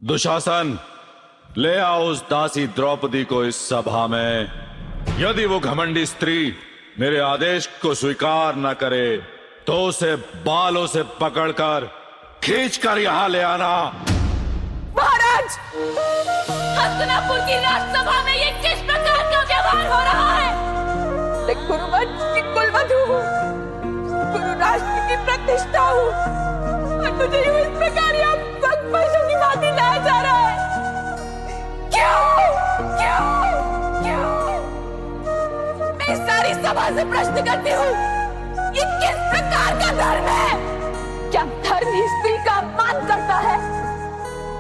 दुशासन, ले आओ उस दासी द्रौपदी को इस सभा में। यदि वो घमंडी स्त्री मेरे आदेश को स्वीकार न करे तो उसे बालों से पकड़कर खींचकर यहां ले आना। महाराज, हस्तिनापुर की राजसभा में ये किस प्रकार का व्यवहार हो रहा है? मैं गुरुवंश की कुलवधू हूँ, गुरु राष्ट्र की प्रतिष्ठा हूँ, और मुझे यूं इस प्रकार यहाँ पशु की भांति लाया जा रहा है। क्यों? क्यों? क्यों? मैं सारी सभा से प्रश्न करती हूँ, ये किस प्रकार का धर्म है? क्या धर्म ही स्त्री का अपमान करता है?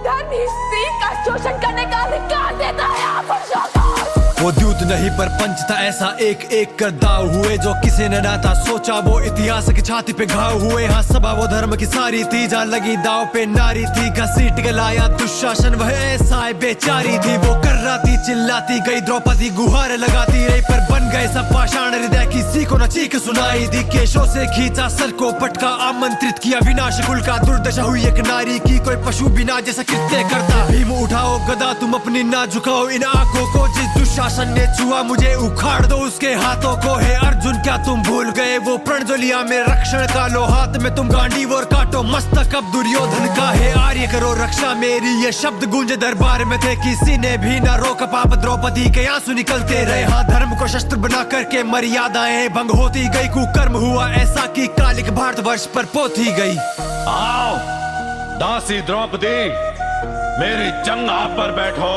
धर्म ही स्त्री का शोषण करने का अधिकार देता है आप पुरुषों को? वो द्यूत नहीं पर पंच था ऐसा, एक एक कर दाव हुए जो किसी ने ना था सोचा। वो इतिहास की छाती पे घाव हुए। हाँ, सभा वो धर्म की सारी थी, जहाँ लगी दाव पे नारी थी। घसीट के लाया दुशासन, वह ऐसा बेचारी थी। वो कर्राती चिल्लाती गई, द्रौपदी गुहार लगाती रही, पर बन गए सब पाषाण हृदय। किसी को न चीख सुनाई दी, केशों से खींचा सर को पटका, आमंत्रित किया विनाश कुल का। दुर्दशा हुई एक नारी की, कोई पशु बिना जैसा कृत्य करता। भीम उठाओ गदा, तुम अपनी ना झुकाओ इन आंखों को। जिस दुशासन ने छुआ मुझे उखाड़ दो उसके हाथों को। है अर्जुन, क्या तुम भूल गए वो प्रण जो लिया मेरे रक्षण का? लो हाथ में तुम गांडीव और काटो मस्तक अब दुर्योधन का। है आर्य करो रक्षा मेरी, ये शब्द गूंजे दरबार में थे। किसी ने भी न रोका, पाप द्रौपदी के आंसू निकलते रहे। हाँ, धर्म को शस्त्र बना करके मर्यादाएं भंग होती गई। कुकर्म हुआ ऐसा कि कालिक भारतवर्ष पर पोती गई। आओ दासी द्रौपदी, मेरी जंघा पर बैठो।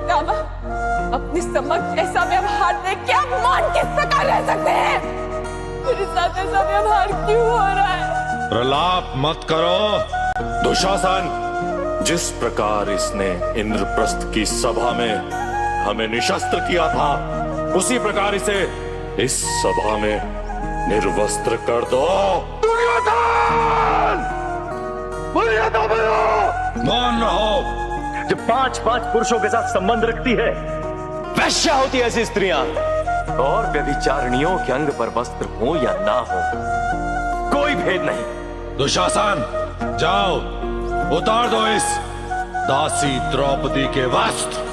रामा, अपनी समक्ष ऐसा व्यवहार देख के आप मान किस प्रकार रह सकते हैं? मेरे साथ ऐसा व्यवहार क्यों हो रहा है? प्रलाप मत करो। दुशासन, जिस प्रकार इसने इंद्रप्रस्थ की सभा में हमें निशस्त्र किया था, उसी प्रकार इसे इस सभा में निर्वस्त्र कर दो। दुर्योधन! मौन रहो। जो 5-5 पुरुषों के साथ संबंध रखती है, वैश्या होती है ऐसी स्त्रियां। और व्यभिचारिणियों के अंग पर वस्त्र हो या ना हो, कोई भेद नहीं। दुशासन, जाओ उतार दो इस दासी द्रौपदी के वस्त्र।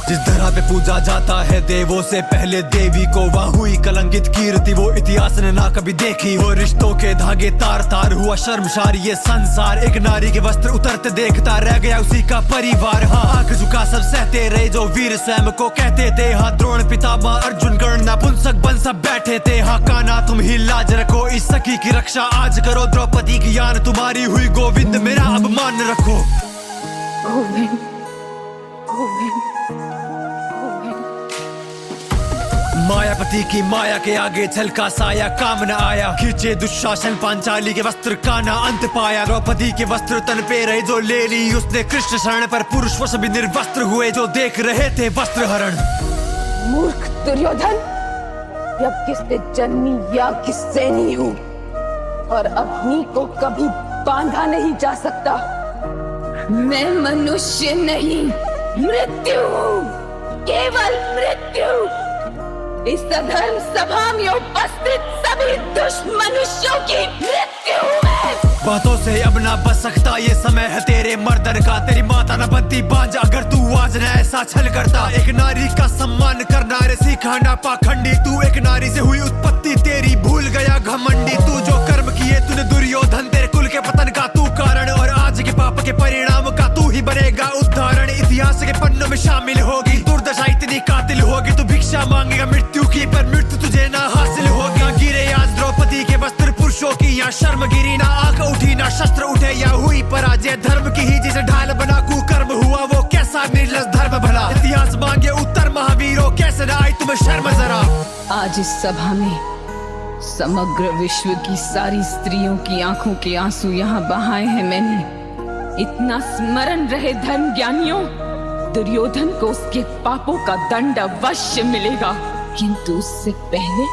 जिस धरा पे पूजा जाता है देवों से पहले देवी को, वहाँ हुई कलंकित कीर्ति वो इतिहास ने ना कभी देखी हो। रिश्तों के धागे तार तार हुआ शर्मसार ये संसार। एक नारी के वस्त्र उतरते देखता रह गया उसी का परिवार। हाँ, आंख झुका सब सहते रहे जो वीर स्वयं को कहते थे। हाँ, द्रोण पितामह अर्जुन कर्ण नपुंसक बन सब बैठे थे। हाँ, कान्हा तुम ही लाज रखो, इस सखी की रक्षा आज करो। द्रौपदी की यान तुम्हारी हुई, गोविंद मेरा अब मान रखो। गोविंद, गोविंद, मायापति की माया के आगे झलका साया काम न आया। खींचे दुशासन पांचाली के वस्त्र का ना अंत पाया। द्रौपदी के वस्त्र तन पे रहे जो ले ली उसने कृष्ण शरण पर। पुरुष वो सभी निर्वस्त्र हुए जो देख रहे थे वस्त्र हरण। मूर्ख दुर्योधन, जब किससे जन्मी या किससे नहीं हूँ, और अग्नि को कभी बांधा नहीं जा सकता। मैं मनुष्य नहीं, मृत्यु हूँ, केवल मृत्यु। इस अधर्म सभा में उपस्थित सभी दुष्मनुष्यों की मृत्यु है। बातों से अब ना बच सकता, ये समय है तेरे मर्दन का। तेरी माता न बनती बांझ अगर तू आज न ऐसा छल करता। एक नारी का सम्मान करना रे सीखा ना पाखंडी। तू एक नारी से हुई उत्पत्ति, तेरी भूल गया घमंडी। तू जो कर्म किए तूने दुर्योधन, तेरे कुल के पतन का तू कारण। और आज के पाप के परिणाम का तू ही बनेगा उदाहरण। इतिहास के पन्नों में शामिल होगी दुर्दशा, इतनी कातिल होगी तू भिक्षा मांगेगा मृत्यु की, पर मृत्यु तुझे ना हासिल होगी। गिरे आज द्रौपदी के वस्त्र पुरुषों की, यहाँ शर्म गिरी ना आंख उठी ना शस्त्र उठे। या हुई पराजय धर्म की ही, जिसे ढाल बना कुकर्म हुआ वो कैसा निर्लज धर्म भला। इतिहास मांगे उत्तर महावीरों, कैसे ना आई तुम्हें शर्म जरा। आज इस सभा में समग्र विश्व की सारी स्त्रियों की आंखों के आंसू यहाँ बहाए हैं मैंने। इतना स्मरण रहे धर्म ज्ञानियों, दुर्योधन को उसके पापों का दंड अवश्य मिलेगा। किंतु उससे पहले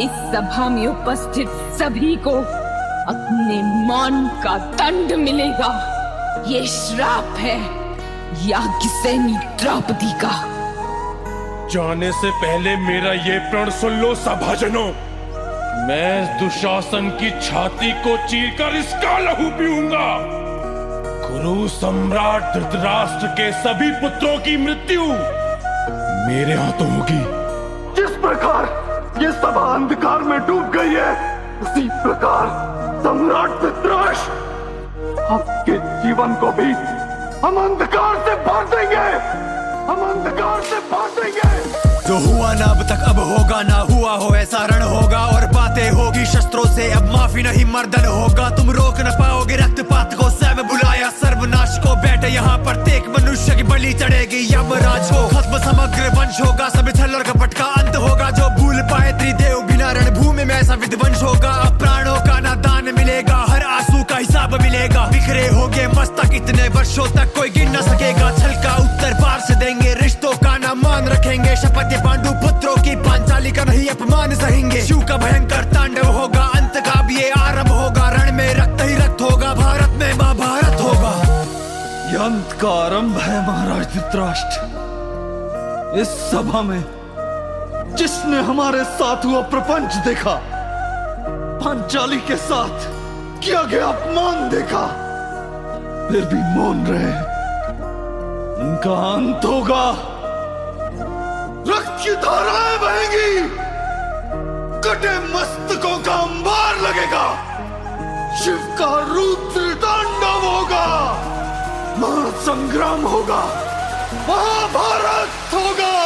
इस सभा में उपस्थित सभी को अपने मौन का दंड मिलेगा। ये श्राप है याज्ञसेनी द्रौपदी का। जाने से पहले मेरा ये प्रण सुन लो सभाजनों। मैं दुशासन की छाती को चीरकर इसका लहू पीऊंगा। कुरु सम्राट धृतराष्ट्र के सभी पुत्रों की मृत्यु मेरे हाथों होगी। जिस प्रकार ये सभा अंधकार में डूब गई है, उसी प्रकार सम्राट धृतराष्ट्र आपके जीवन को भी हम अंधकार से भर देंगे, हम अंधकार से भर देंगे। जो हुआ ना अब तक अब होगा, ना हुआ हो ऐसा रण होगा और बातें होगी शस्त्रों से, अब माफी नहीं मर्दन होगा। तुम रोक न पाओगे रक्तपात को, स्वयं बुलाया सर्वनाश को। बैठे यहाँ प्रत्येक मनुष्य की बलि चढ़ेगी यमराज को। खत्म समग्र वंश होगा, सभी छल और कपट का अंत होगा। जो भूल पाए त्रिदेव बिना रणभूमि में ऐसा विध्वंस होगा। अब प्राणों का ना दान मिलेगा, हर आंसू का हिसाब मिलेगा। बिखरे होंगे मस्तक इतने वर्षों तक कोई गिन न सकेगा। छल का उत्तर पार से देंगे, रिश्तों का ना मान रखेंगे। शपथ ये पांडु पुत्रों की, पांचाली का नहीं अपमान सहेंगे। शिव का भयंकर तांडव होगा, अंत का भी ये आरंभ होगा। रण में रक्त ही रक्त होगा, भारत में महाभारत होगा। ये अंत का आरंभ है महाराज धृतराष्ट्र। इस सभा में जिसने हमारे साथ हुआ प्रपंच देखा, पांचाली के साथ किया गया अपमान देखा, फिर भी मौन रहे, उनका अंत होगा। रक्त की धाराएं बहेंगी, कटे मस्तकों का अंबार लगेगा। शिव का रुद्र तांडव होगा, महासंग्राम होगा, महाभारत होगा।